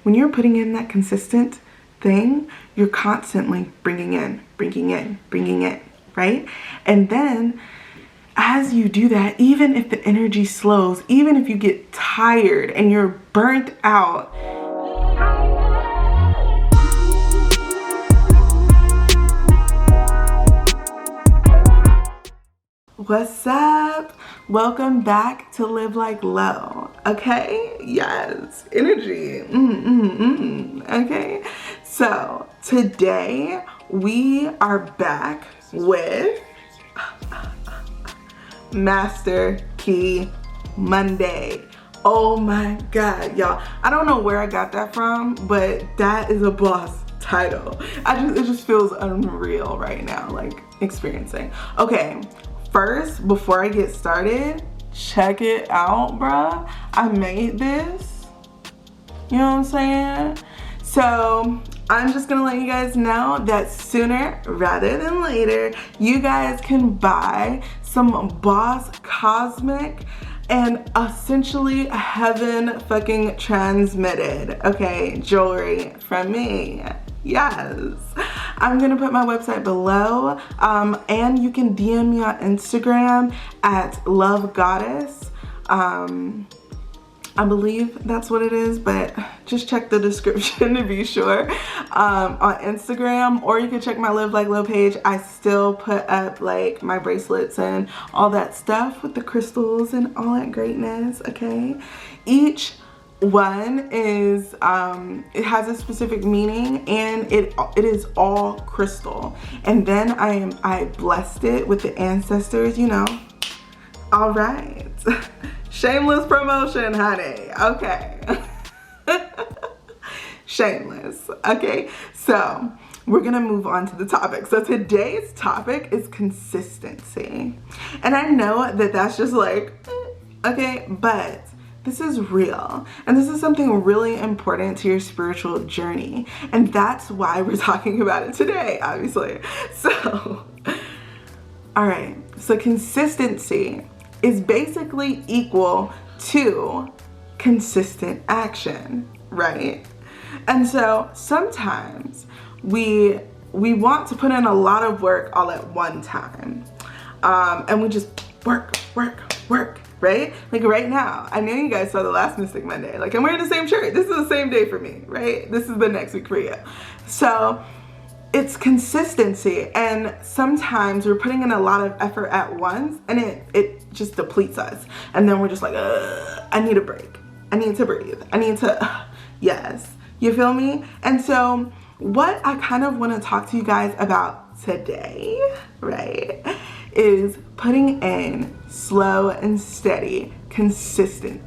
when you're putting in that consistent thing, you're constantly bringing in, right? And then as you do that, even if the energy slows, even if you get tired and you're burnt out, what's up? Welcome back to Live Like Low. Okay, yes, energy. Okay, so today we are back with Master Key Monday. Oh my God, y'all. I don't know where I got that from, but that is a boss title. It just feels unreal right now, like experiencing. Okay, first, before I get started, check it out, bruh. I made this. You know what I'm saying? So I'm just gonna let you guys know that sooner rather than later, you guys can buy some Boss Cosmic and essentially heaven fucking transmitted, okay, jewelry from me. Yes, I'm gonna put my website below, and you can DM me on Instagram at Love Goddess. I believe that's what it is, but just check the description to be sure. On Instagram, or you can check my Live Like Low page. I still put up like my bracelets and all that stuff with the crystals and all that greatness, okay? Each one is it has a specific meaning, and it is all crystal. And then I blessed it with the ancestors, you know. All right. Shameless promotion, honey. Okay. Shameless. Okay, so we're gonna move on to the topic. So today's topic is consistency. And I know that that's just like, okay, but this is real. And this is something really important to your spiritual journey. And that's why we're talking about it today, obviously. So, all right, so consistency is basically equal to consistent action, right? And so sometimes we want to put in a lot of work all at one time, and we just work, right? Like right now, I know you guys saw the last Mystic Monday. Like, I'm wearing the same shirt. This is the same day for me, right? This is the next week for you. So it's consistency, and sometimes we're putting in a lot of effort at once, and it just depletes us. And then we're just like, I need a break. I need to breathe. I need to, yes. You feel me? And so what I kind of want to talk to you guys about today, right, is putting in slow and steady, consistent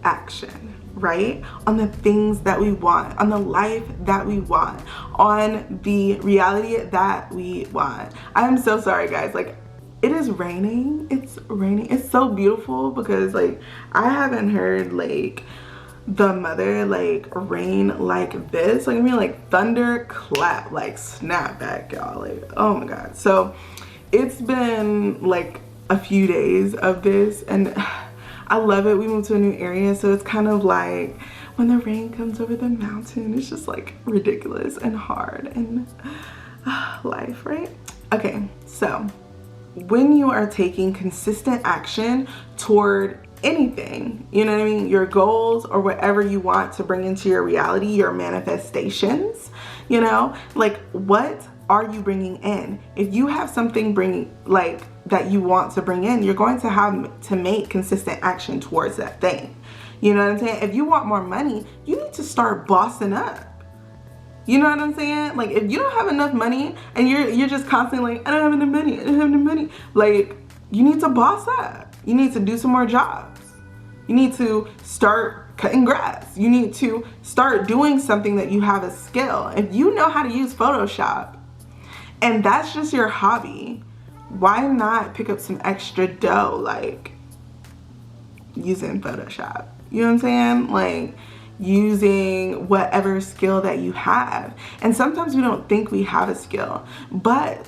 action, right? On the things that we want, on the life that we want, on the reality that we want. I'm so sorry, guys. Like, it is raining. It's raining. It's so beautiful because, like, I haven't heard, like, the mother, like, rain like this. Like, I mean, like, thunder clap, like, snap back, y'all. Like, oh my God. So it's been, like, a few days of this, and I love it. We moved to a new area, so it's kind of like when the rain comes over the mountain, it's just like ridiculous and hard and life, right? Okay, so when you are taking consistent action toward anything, you know what I mean, your goals or whatever you want to bring into your reality, your manifestations, you know, like, what are you bringing in? If you have something that you want to bring in, you're going to have to make consistent action towards that thing. You know what I'm saying? If you want more money, you need to start bossing up. You know what I'm saying? Like, if you don't have enough money and you're just constantly like, I don't have enough money, I don't have enough money. Like, you need to boss up. You need to do some more jobs. You need to start cutting grass. You need to start doing something that you have a skill. If you know how to use Photoshop and that's just your hobby, why not pick up some extra dough, like using Photoshop? You know what I'm saying? Like, using whatever skill that you have. And sometimes we don't think we have a skill, but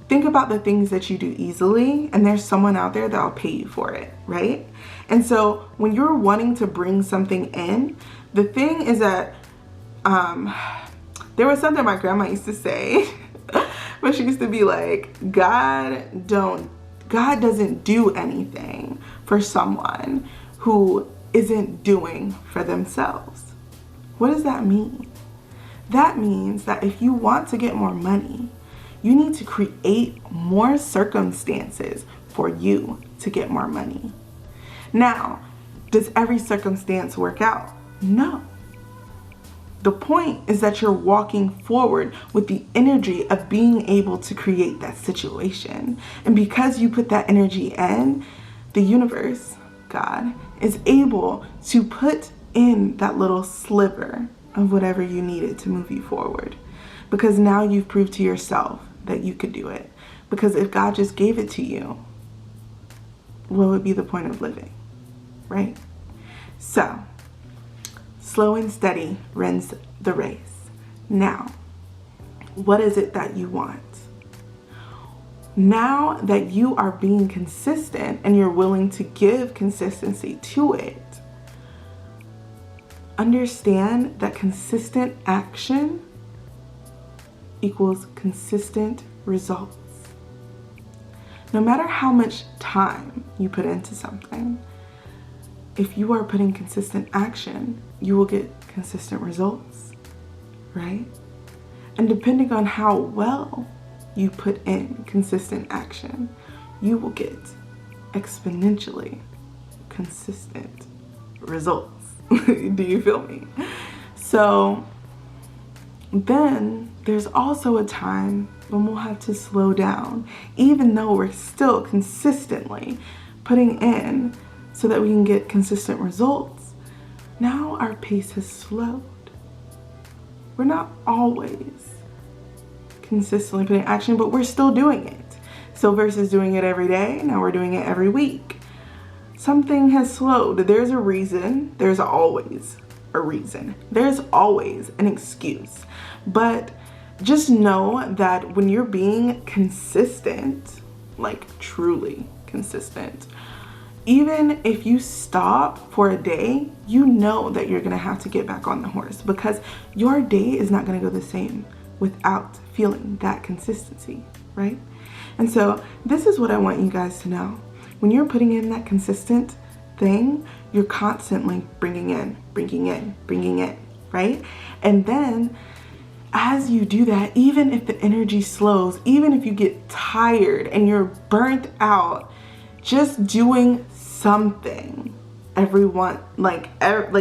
think about the things that you do easily, and there's someone out there that'll pay you for it, right? And so when you're wanting to bring something in, the thing is that there was something my grandma used to say, but she used to be like, God doesn't do anything for someone who isn't doing for themselves. What does that mean? That means that if you want to get more money, you need to create more circumstances for you to get more money. Now, does every circumstance work out? No. The point is that you're walking forward with the energy of being able to create that situation. And because you put that energy in, the universe, God, is able to put in that little sliver of whatever you needed to move you forward. Because now you've proved to yourself that you could do it. Because if God just gave it to you, what would be the point of living, right? So, slow and steady wins the race. Now, what is it that you want? Now that you are being consistent and you're willing to give consistency to it, understand that consistent action equals consistent results. No matter how much time you put into something, if you are putting consistent action, you will get consistent results, right? And depending on how well you put in consistent action, you will get exponentially consistent results. Do you feel me? So then there's also a time when we'll have to slow down, even though we're still consistently putting in so that we can get consistent results. Now our pace has slowed. We're not always consistently putting action, but we're still doing it. So versus doing it every day, now we're doing it every week. Something has slowed. There's a reason. There's always a reason. There's always an excuse. But just know that when you're being consistent, like truly consistent, even if you stop for a day, you know that you're gonna have to get back on the horse, because your day is not gonna go the same without feeling that consistency, right? And so this is what I want you guys to know. When you're putting in that consistent thing, you're constantly bringing in, right? And then as you do that, even if the energy slows, even if you get tired and you're burnt out, just doing something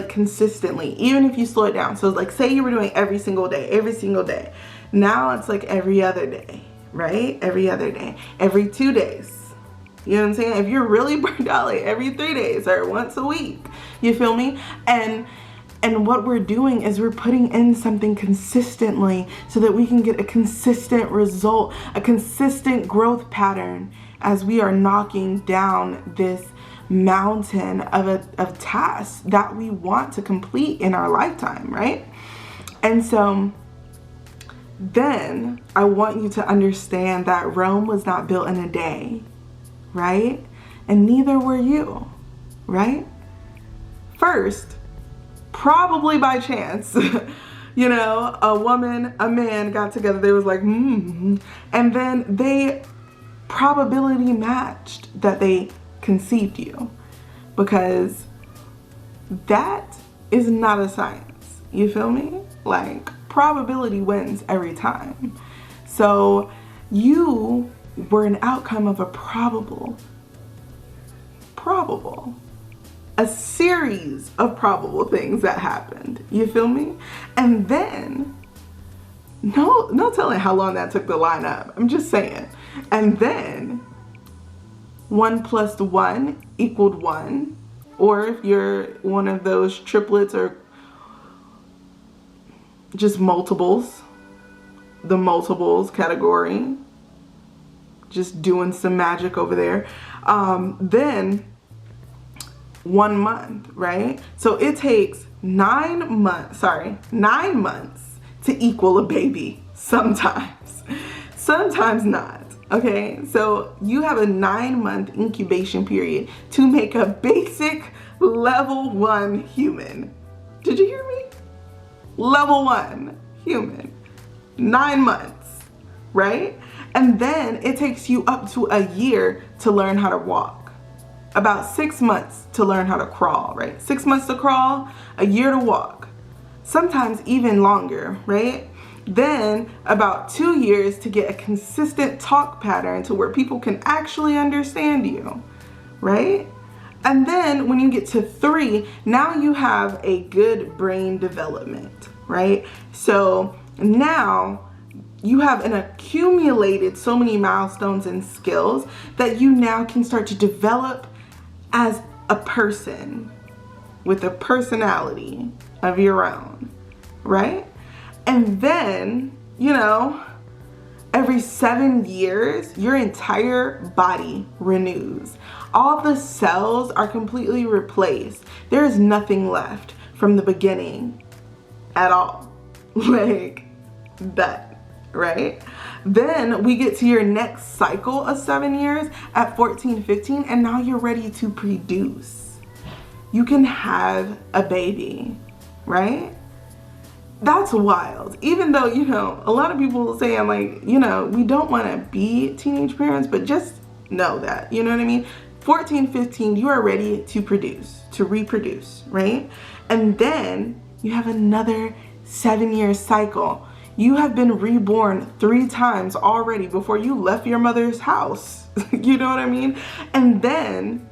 consistently, even if you slow it down. So like say you were doing every single day. Now it's like every other day, right? Every other day, every 2 days. You know what I'm saying? If you're really burnt out, like every 3 days or once a week, you feel me? And what we're doing is we're putting in something consistently so that we can get a consistent result, a consistent growth pattern as we are knocking down this mountain of tasks that we want to complete in our lifetime, right? And so then I want you to understand that Rome was not built in a day, right? And neither were you, right? First, probably by chance, you know, a man got together, they was like, and then they probability matched that they conceived you, because that is not a science, you feel me? Like probability wins every time. So you were an outcome of a probable, a series of probable things that happened, you feel me? And then no telling how long that took to line up, I'm just saying. And then 1 + 1 = 1, or if you're one of those triplets or just multiples, the multiples category, just doing some magic over there, then 1 month, right? So it takes 9 months to equal a baby sometimes not, okay? So you have a 9-month incubation period to make a basic level 1 human. Did you hear me? Level 1, human, 9 months, right? And then it takes you up to a year to learn how to walk. About 6 months to learn how to crawl, right? 6 months to crawl, a year to walk. Sometimes even longer, right? Then about 2 years to get a consistent talk pattern to where people can actually understand you, right? And then when you get to 3, now you have a good brain development, right? So now you have accumulated so many milestones and skills that you now can start to develop as a person with a personality of your own, right? And then, you know, every 7 years, your entire body renews. All the cells are completely replaced. There is nothing left from the beginning at all. Like that, right? Then we get to your next cycle of 7 years at 14, 15, and now you're ready to produce. You can have a baby, right? That's wild. Even though, you know, a lot of people saying like, you know, we don't want to be teenage parents, but just know that, you know what I mean? 14, 15, you are ready to produce, to reproduce, right? And then you have another 7-year cycle. You have been reborn 3 times already before you left your mother's house. You know what I mean? And then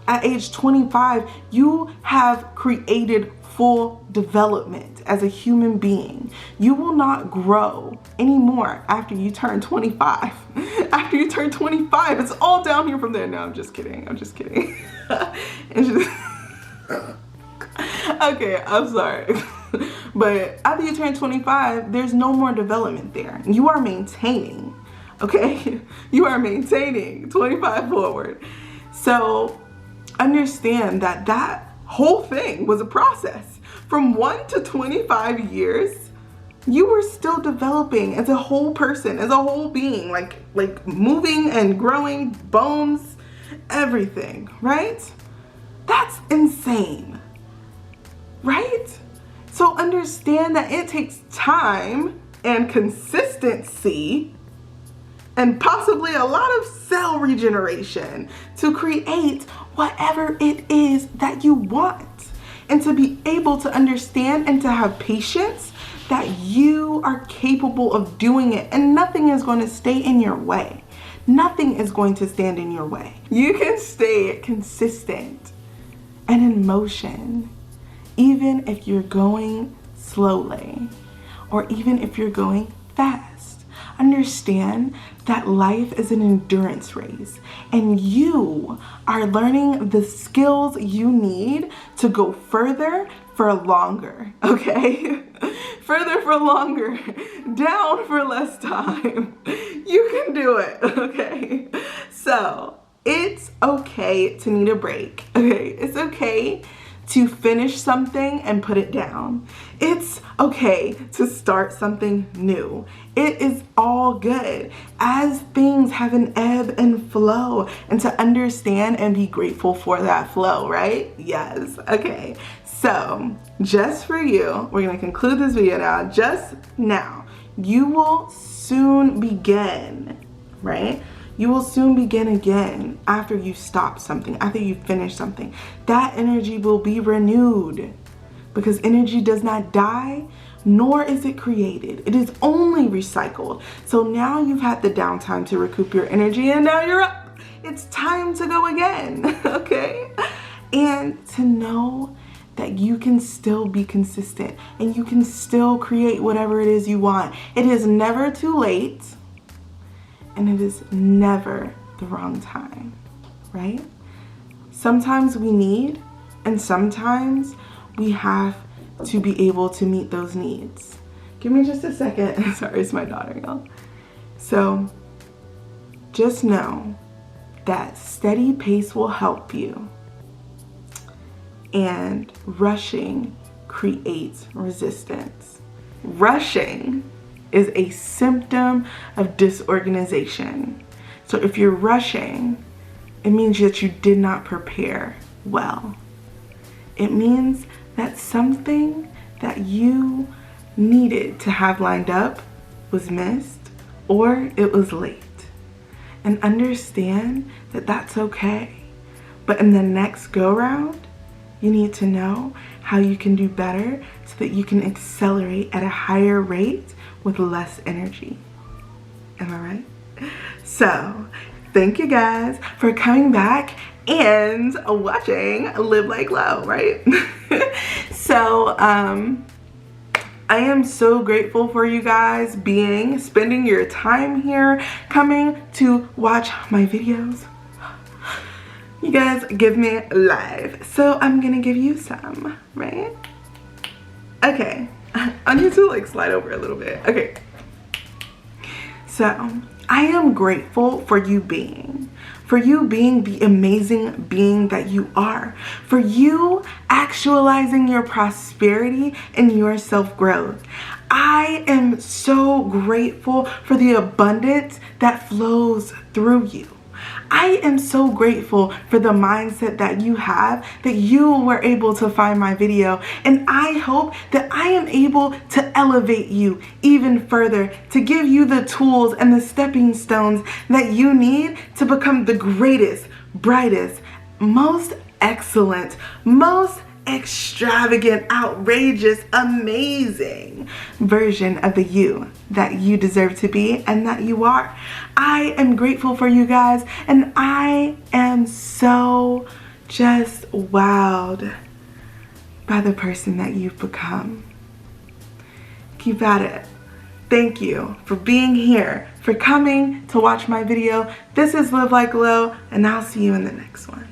at age 25, you have created full development as a human being. You will not grow anymore after you turn 25. After you turn 25, it's all down here from there. No, I'm just kidding. I'm just kidding. Okay, I'm sorry. But after you turn 25, there's no more development there. You are maintaining, okay? You are maintaining 25 forward. So understand that that whole thing was a process. From 1 to 25 years, you were still developing as a whole person, as a whole being, like moving and growing, bones, everything, right? That's insane, right? So understand that it takes time and consistency and possibly a lot of cell regeneration to create whatever it is that you want, and to be able to understand and to have patience that you are capable of doing it, and nothing is going to stay in your way. Nothing is going to stand in your way. You can stay consistent and in motion, even if you're going slowly or even if you're going fast. Understand that life is an endurance race, and you are learning the skills you need to go further for longer, okay? Further for longer, down for less time. You can do it, okay? So it's okay to need a break, okay? It's okay to finish something and put it down. It's okay to start something new. It is all good, as things have an ebb and flow, and to understand and be grateful for that flow, right? Yes, okay. So just for you, we're gonna conclude this video now. Just now, you will soon begin, right? You will soon begin again after you stop something, after you finish something. That energy will be renewed, because energy does not die, nor is it created. It is only recycled. So now you've had the downtime to recoup your energy, and now you're up. It's time to go again, okay? And to know that you can still be consistent and you can still create whatever it is you want. It is never too late. And it is never the wrong time, right? Sometimes we need, and sometimes we have to be able to meet those needs. Give me just a second. Sorry, it's my daughter, y'all. So just know that steady pace will help you, and rushing creates resistance. Rushing is a symptom of disorganization. So if you're rushing, it means that you did not prepare well. It means that something that you needed to have lined up was missed or it was late. And understand that that's okay. But in the next go round, you need to know how you can do better so that you can accelerate at a higher rate with less energy. Am I right? So, thank you guys for coming back and watching Live Like Low, right? So, I am so grateful for you guys spending your time here, coming to watch my videos. You guys give me life, so I'm gonna give you some, right? Okay, I need to like slide over a little bit. Okay, so I am grateful for you being the amazing being that you are, for you actualizing your prosperity and your self-growth. I am so grateful for the abundance that flows through you. I am so grateful for the mindset that you have, that you were able to find my video, and I hope that I am able to elevate you even further, to give you the tools and the stepping stones that you need to become the greatest, brightest, most excellent, most extravagant, outrageous, amazing version of the you that you deserve to be and that you are. I am grateful for you guys, and I am so just wowed by the person that you've become. Keep at it. Thank you for being here, for coming to watch my video. This is Live Like Low, and I'll see you in the next one.